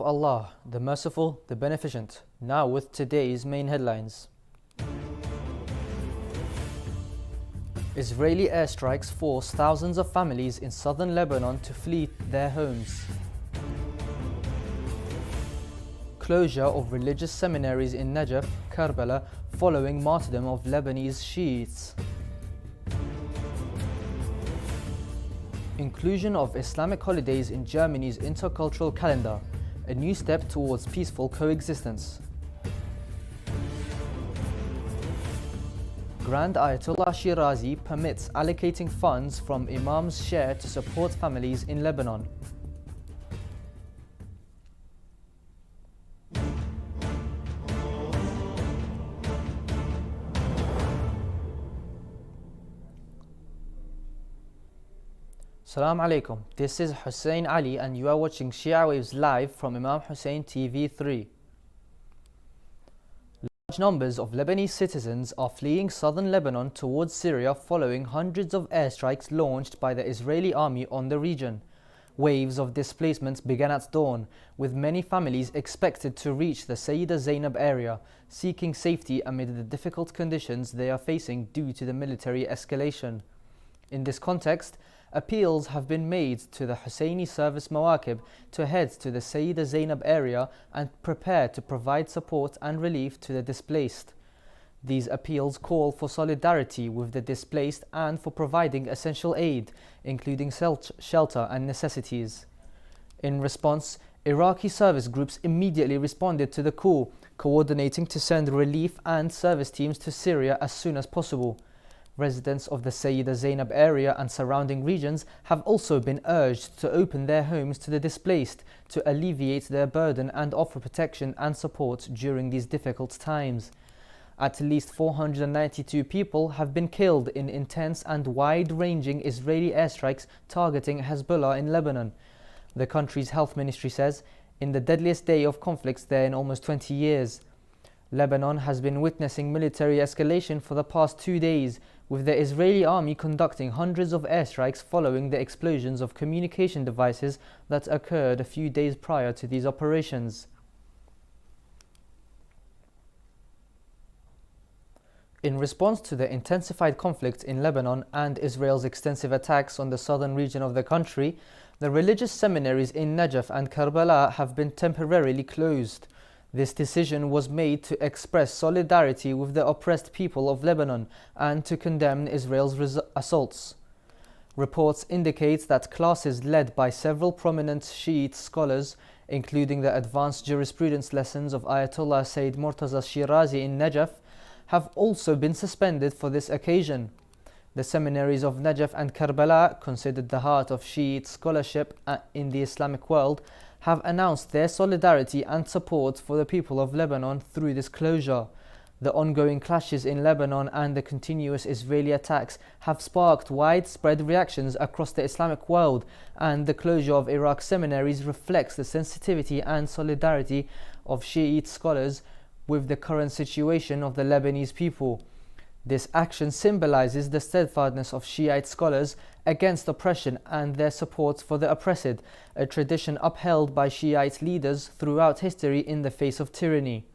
of Allah, the Merciful, the Beneficent. Now with today's main headlines. Israeli airstrikes force thousands of families in southern Lebanon to flee their homes. Closure of religious seminaries in Najaf, Karbala, following martyrdom of Lebanese Shiites. Inclusion of Islamic holidays in Germany's intercultural calendar, a new step towards peaceful coexistence. Grand Ayatollah Shirazi permits allocating funds from Imam's share to support families in Lebanon. Assalamu alaikum, this is Hussein Ali and you are watching Shia Waves live from Imam Hussein TV 3. Large numbers of Lebanese citizens are fleeing southern Lebanon towards Syria following hundreds of airstrikes launched by the Israeli army on the region. Waves of displacement began at dawn, with many families expected to reach the Sayyida Zainab area, seeking safety amid the difficult conditions they are facing due to the military escalation. In this context, appeals have been made to the Husseini service Mawakib to head to the Sayyida Zainab area and prepare to provide support and relief to the displaced. These appeals call for solidarity with the displaced and for providing essential aid, including shelter and necessities. In response, Iraqi service groups immediately responded to the call, coordinating to send relief and service teams to Syria as soon as possible. Residents of the Sayyida Zainab area and surrounding regions have also been urged to open their homes to the displaced to alleviate their burden and offer protection and support during these difficult times. At least 492 people have been killed in intense and wide-ranging Israeli airstrikes targeting Hezbollah in Lebanon. The country's health ministry says, in the deadliest day of conflicts there in almost 20 years. Lebanon has been witnessing military escalation for the past 2 days, with the Israeli army conducting hundreds of airstrikes following the explosions of communication devices that occurred a few days prior to these operations. In response to the intensified conflict in Lebanon and Israel's extensive attacks on the southern region of the country, the religious seminaries in Najaf and Karbala have been temporarily closed. This decision was made to express solidarity with the oppressed people of Lebanon and to condemn Israel's assaults. Reports indicate that classes led by several prominent Shiite scholars, including the advanced jurisprudence lessons of Ayatollah Sayyid Murtaza Shirazi in Najaf, have also been suspended for this occasion. The seminaries of Najaf and Karbala, considered the heart of Shiite scholarship in the Islamic world, have announced their solidarity and support for the people of Lebanon through this closure. The ongoing clashes in Lebanon and the continuous Israeli attacks have sparked widespread reactions across the Islamic world, and the closure of Iraq seminaries reflects the sensitivity and solidarity of Shiite scholars with the current situation of the Lebanese people. This action symbolizes the steadfastness of Shiite scholars against oppression and their support for the oppressed, a tradition upheld by Shiite leaders throughout history in the face of tyranny.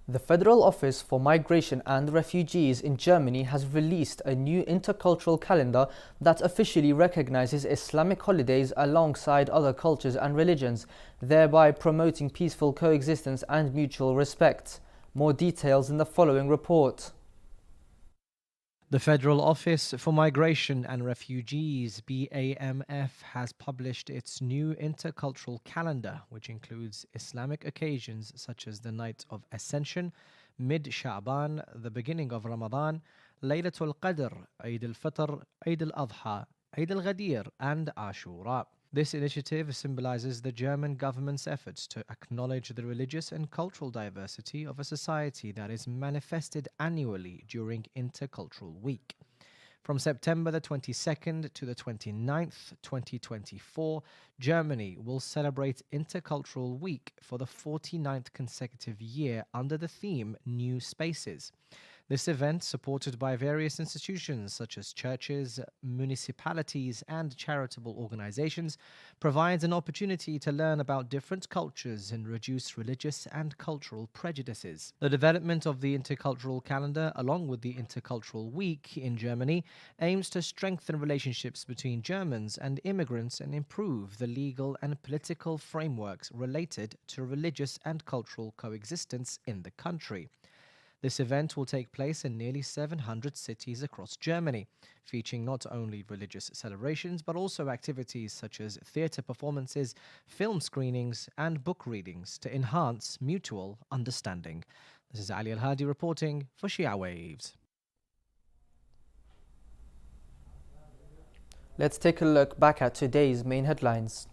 The Federal Office for Migration and Refugees in Germany has released a new intercultural calendar that officially recognizes Islamic holidays alongside other cultures and religions, thereby promoting peaceful coexistence and mutual respect. More details in the following report. The Federal Office for Migration and Refugees, BAMF, has published its new intercultural calendar, which includes Islamic occasions such as the Night of Ascension, Mid-Sha'ban, the beginning of Ramadan, Laylatul Qadr, Eid al-Fitr, Eid al-Adha, Eid al-Ghadir, and Ashura. This initiative symbolizes the German government's efforts to acknowledge the religious and cultural diversity of a society that is manifested annually during Intercultural Week. From September the 22nd to the 29th, 2024, Germany will celebrate Intercultural Week for the 49th consecutive year under the theme New Spaces. This event, supported by various institutions such as churches, municipalities, and charitable organizations, provides an opportunity to learn about different cultures and reduce religious and cultural prejudices. The development of the Intercultural calendar, along with the Intercultural Week in Germany, aims to strengthen relationships between Germans and immigrants and improve the legal and political frameworks related to religious and cultural coexistence in the country. This event will take place in nearly 700 cities across Germany, featuring not only religious celebrations but also activities such as theatre performances, film screenings, and book readings to enhance mutual understanding. This is Ali Al-Hadi reporting for Shia Waves. Let's take a look back at today's main headlines.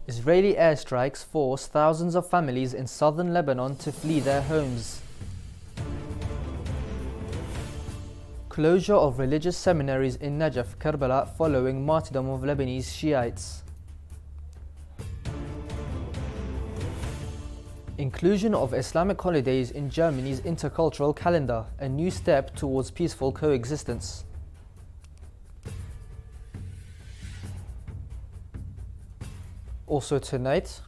Israeli airstrikes force thousands of families in southern Lebanon to flee their homes. Closure of religious seminaries in Najaf, Karbala following martyrdom of Lebanese Shiites. Inclusion of Islamic holidays in Germany's intercultural calendar, a new step towards peaceful coexistence. Also tonight,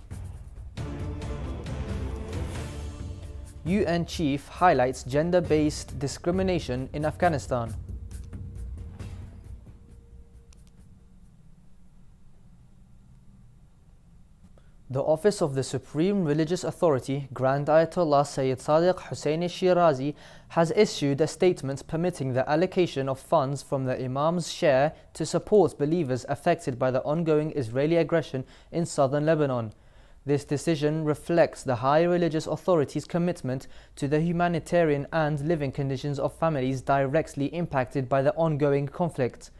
UN chief highlights gender-based discrimination in Afghanistan. The Office of the Supreme Religious Authority, Grand Ayatollah Sayyid Sadiq Hussein Shirazi, has issued a statement permitting the allocation of funds from the Imam's share to support believers affected by the ongoing Israeli aggression in southern Lebanon. This decision reflects the high religious authority's commitment to the humanitarian and living conditions of families directly impacted by the ongoing conflict.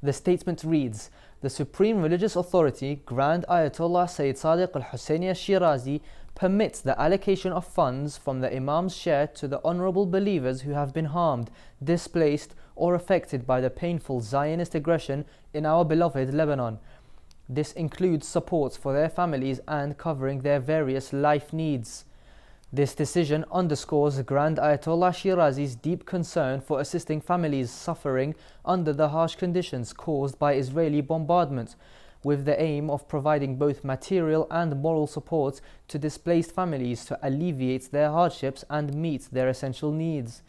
The statement reads, "The Supreme Religious Authority, Grand Ayatollah Sayyid Sadiq al-Husseini Shirazi, permits the allocation of funds from the Imam's share to the honorable believers who have been harmed, displaced, or affected by the painful Zionist aggression in our beloved Lebanon. This includes support for their families and covering their various life needs." This decision underscores Grand Ayatollah Shirazi's deep concern for assisting families suffering under the harsh conditions caused by Israeli bombardment, with the aim of providing both material and moral support to displaced families to alleviate their hardships and meet their essential needs.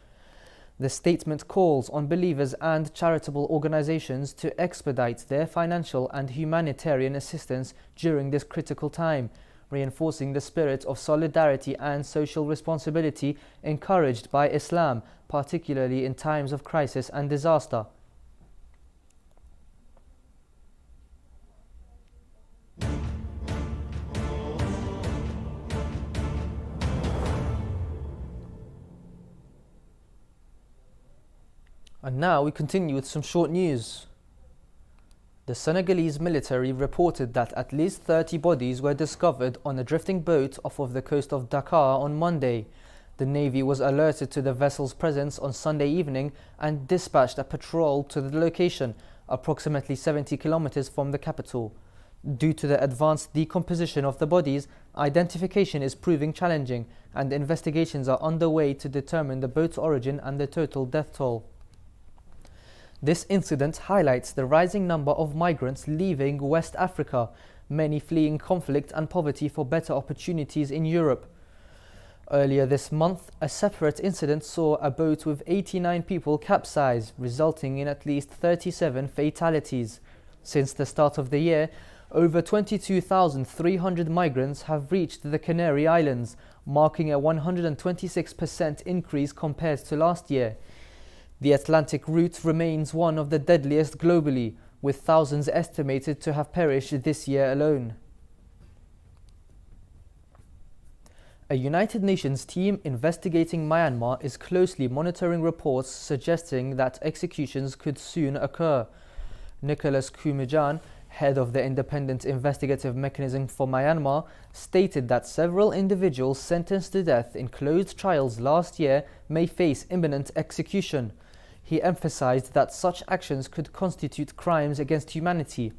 The statement calls on believers and charitable organizations to expedite their financial and humanitarian assistance during this critical time, reinforcing the spirit of solidarity and social responsibility encouraged by Islam, particularly in times of crisis and disaster. And now we continue with some short news. The Senegalese military reported that at least 30 bodies were discovered on a drifting boat off of the coast of Dakar on Monday. The Navy was alerted to the vessel's presence on Sunday evening and dispatched a patrol to the location, approximately 70 kilometers from the capital. Due to the advanced decomposition of the bodies, identification is proving challenging, and investigations are underway to determine the boat's origin and the total death toll. This incident highlights the rising number of migrants leaving West Africa, many fleeing conflict and poverty for better opportunities in Europe. Earlier this month, a separate incident saw a boat with 89 people capsize, resulting in at least 37 fatalities. Since the start of the year, over 22,300 migrants have reached the Canary Islands, marking a 126% increase compared to last year. The Atlantic route remains one of the deadliest globally, with thousands estimated to have perished this year alone. A United Nations team investigating Myanmar is closely monitoring reports suggesting that executions could soon occur. Nicholas Kumijan, head of the Independent Investigative Mechanism for Myanmar, stated that several individuals sentenced to death in closed trials last year may face imminent execution. He emphasized that such actions could constitute crimes against humanity.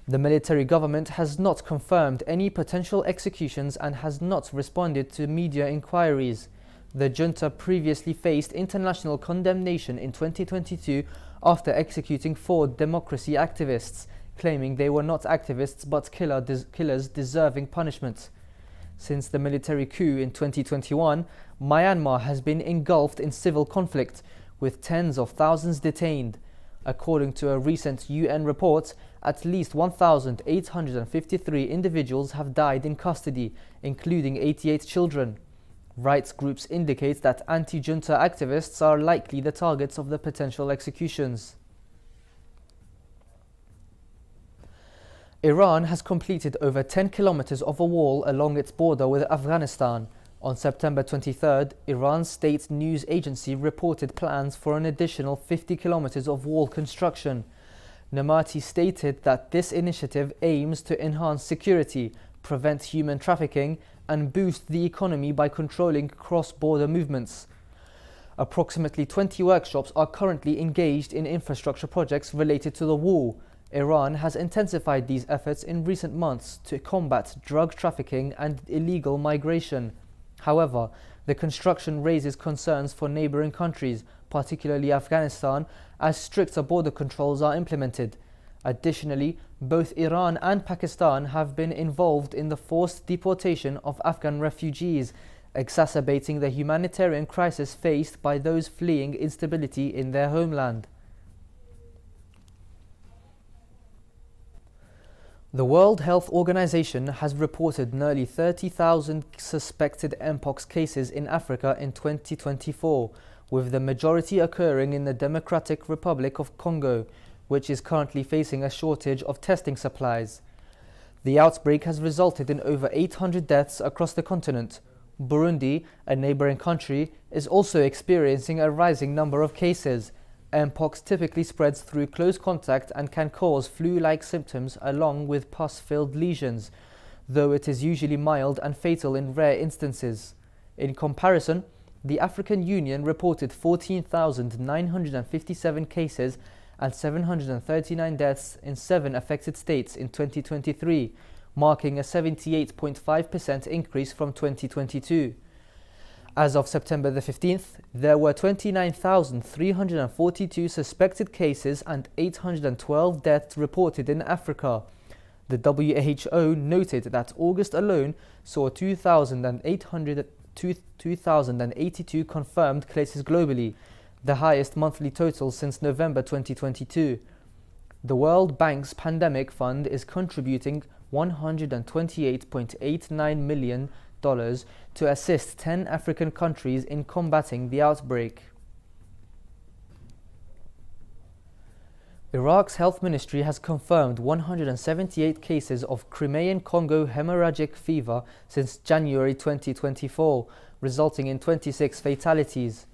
The military government has not confirmed any potential executions and has not responded to media inquiries. The junta previously faced international condemnation in 2022 after executing 4 democracy activists, claiming they were not activists but killers deserving punishment. Since the military coup in 2021, Myanmar has been engulfed in civil conflict, with tens of thousands detained. According to a recent UN report, at least 1,853 individuals have died in custody, including 88 children. Rights groups indicate that anti-junta activists are likely the targets of the potential executions. Iran has completed over 10 kilometers of a wall along its border with Afghanistan. On September 23rd, Iran's state news agency reported plans for an additional 50 kilometers of wall construction. Nemati stated that this initiative aims to enhance security, prevent human trafficking, and boost the economy by controlling cross-border movements. Approximately 20 workshops are currently engaged in infrastructure projects related to the wall. Iran has intensified these efforts in recent months to combat drug trafficking and illegal migration. However, the construction raises concerns for neighboring countries, particularly Afghanistan, as stricter border controls are implemented. Additionally, both Iran and Pakistan have been involved in the forced deportation of Afghan refugees, exacerbating the humanitarian crisis faced by those fleeing instability in their homeland. The World Health Organization has reported nearly 30,000 suspected Mpox cases in Africa in 2024, with the majority occurring in the Democratic Republic of Congo, which is currently facing a shortage of testing supplies. The outbreak has resulted in over 800 deaths across the continent. Burundi, a neighboring country, is also experiencing a rising number of cases. Mpox typically spreads through close contact and can cause flu-like symptoms along with pus-filled lesions, though it is usually mild and fatal in rare instances. In comparison, the African Union reported 14,957 cases and 739 deaths in 7 affected states in 2023, marking a 78.5% increase from 2022. As of September the 15th, there were 29,342 suspected cases and 812 deaths reported in Africa. The WHO noted that August alone saw 2,082 confirmed cases globally, the highest monthly total since November 2022. The World Bank's Pandemic Fund is contributing $128.89 million to assist 10 African countries in combating the outbreak. Iraq's health ministry has confirmed 178 cases of Crimean Congo hemorrhagic fever since January 2024, resulting in 26 fatalities.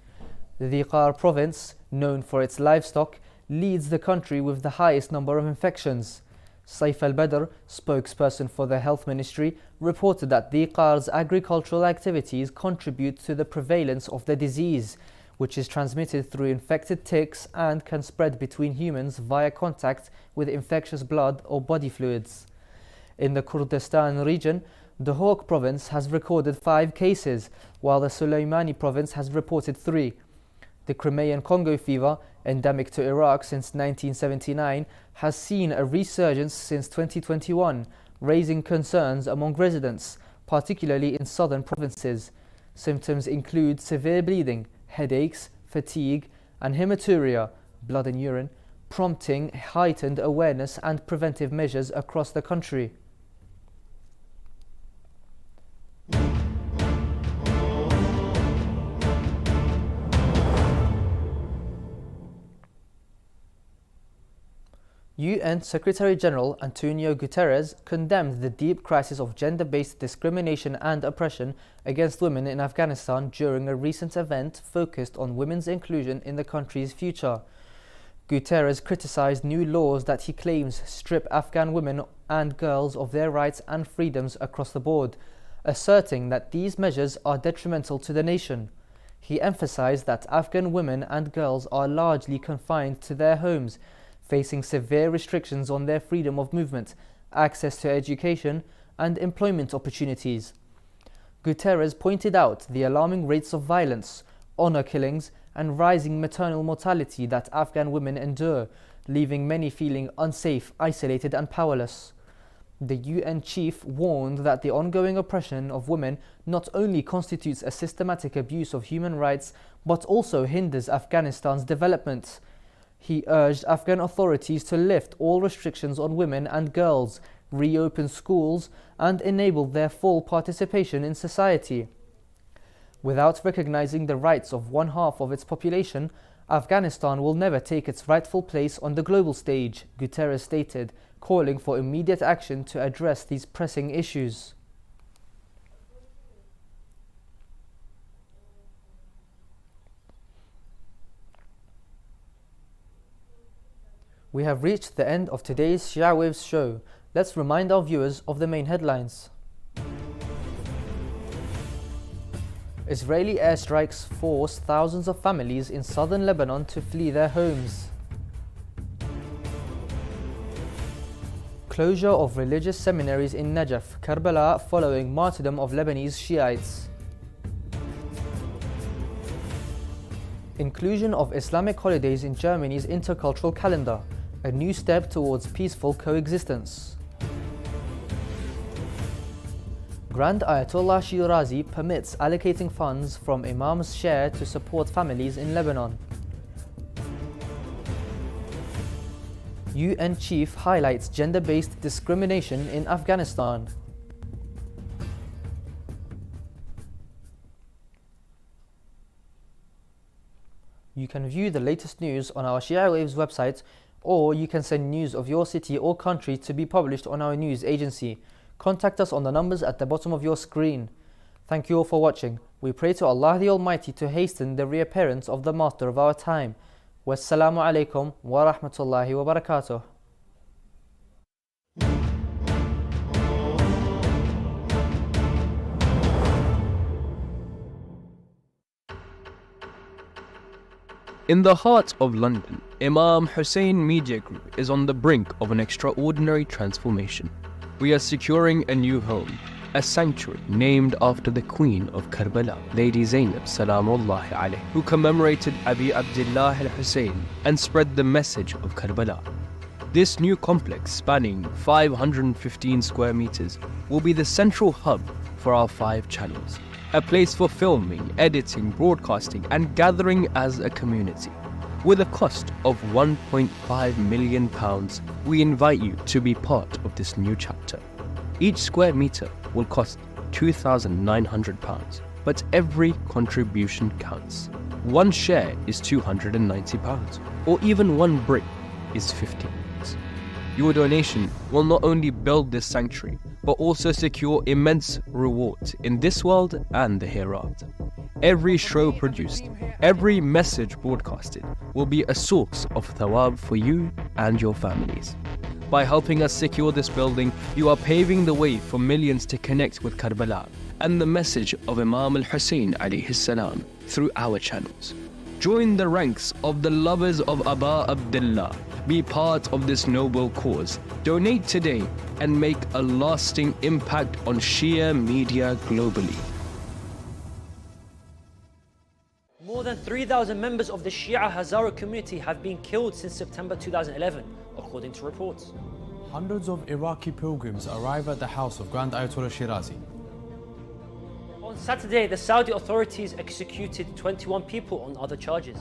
The Dhikar province, known for its livestock, leads the country with the highest number of infections. Saif al-Badr, spokesperson for the health ministry, reported that Dhikar's agricultural activities contribute to the prevalence of the disease, which is transmitted through infected ticks and can spread between humans via contact with infectious blood or body fluids. In the Kurdistan region, the Hawk province has recorded 5 cases, while the Soleimani province has reported 3. The Crimean Congo fever, endemic to Iraq since 1979, has seen a resurgence since 2021, raising concerns among residents, particularly in southern provinces. Symptoms include severe bleeding, headaches, fatigue, and hematuria, blood and urine, prompting heightened awareness and preventive measures across the country. UN Secretary-General Antonio Guterres condemned the deep crisis of gender-based discrimination and oppression against women in Afghanistan during a recent event focused on women's inclusion in the country's future. Guterres criticized new laws that he claims strip Afghan women and girls of their rights and freedoms across the board, asserting that these measures are detrimental to the nation. He emphasized that Afghan women and girls are largely confined to their homes, facing severe restrictions on their freedom of movement, access to education, and employment opportunities. Guterres pointed out the alarming rates of violence, honor killings, and rising maternal mortality that Afghan women endure, leaving many feeling unsafe, isolated, and powerless. The UN chief warned that the ongoing oppression of women not only constitutes a systematic abuse of human rights but also hinders Afghanistan's development. He urged Afghan authorities to lift all restrictions on women and girls, reopen schools, and enable their full participation in society. Without recognizing the rights of one half of its population, Afghanistan will never take its rightful place on the global stage, Guterres stated, calling for immediate action to address these pressing issues. We have reached the end of today's Shia Waves show. Let's remind our viewers of the main headlines. Israeli airstrikes force thousands of families in southern Lebanon to flee their homes. Closure of religious seminaries in Najaf, Karbala following martyrdom of Lebanese Shiites. Inclusion of Islamic holidays in Germany's intercultural calendar, a new step towards peaceful coexistence. Grand Ayatollah Shirazi permits allocating funds from Imam's share to support families in Lebanon. UN chief highlights gender-based discrimination in Afghanistan. You can view the latest news on our Shia Waves website, or you can send news of your city or country to be published on our news agency. Contact us on the numbers at the bottom of your screen. Thank you all for watching. We pray to Allah the Almighty to hasten the reappearance of the Master of our time. Wassalamu alaikum wa rahmatullahi wa barakatuh. In the heart of London, Imam Hussein Media Group is on the brink of an extraordinary transformation. We are securing a new home, a sanctuary named after the Queen of Karbala, Lady Zainab Salamullahi alayhi, who commemorated Abi Abdullah al-Hussein and spread the message of Karbala. This new complex, spanning 515 square meters, will be the central hub for our 5 channels, a place for filming, editing, broadcasting, and gathering as a community. With a cost of £1.5 million, we invite you to be part of this new chapter. Each square meter will cost £2,900, but every contribution counts. One share is £290, or even one brick is £50. Your donation will not only build this sanctuary, but also secure immense rewards in this world and the hereafter. Every show produced, every message broadcasted will be a source of thawab for you and your families. By helping us secure this building, you are paving the way for millions to connect with Karbala and the message of Imam al-Hussein alayhi salam through our channels. Join the ranks of the lovers of Aba Abdullah. Be part of this noble cause. Donate today and make a lasting impact on Shia media globally. More than 3,000 members of the Shia Hazara community have been killed since September 2011, according to reports. Hundreds of Iraqi pilgrims arrive at the house of Grand Ayatollah Shirazi. On Saturday, the Saudi authorities executed 21 people on other charges.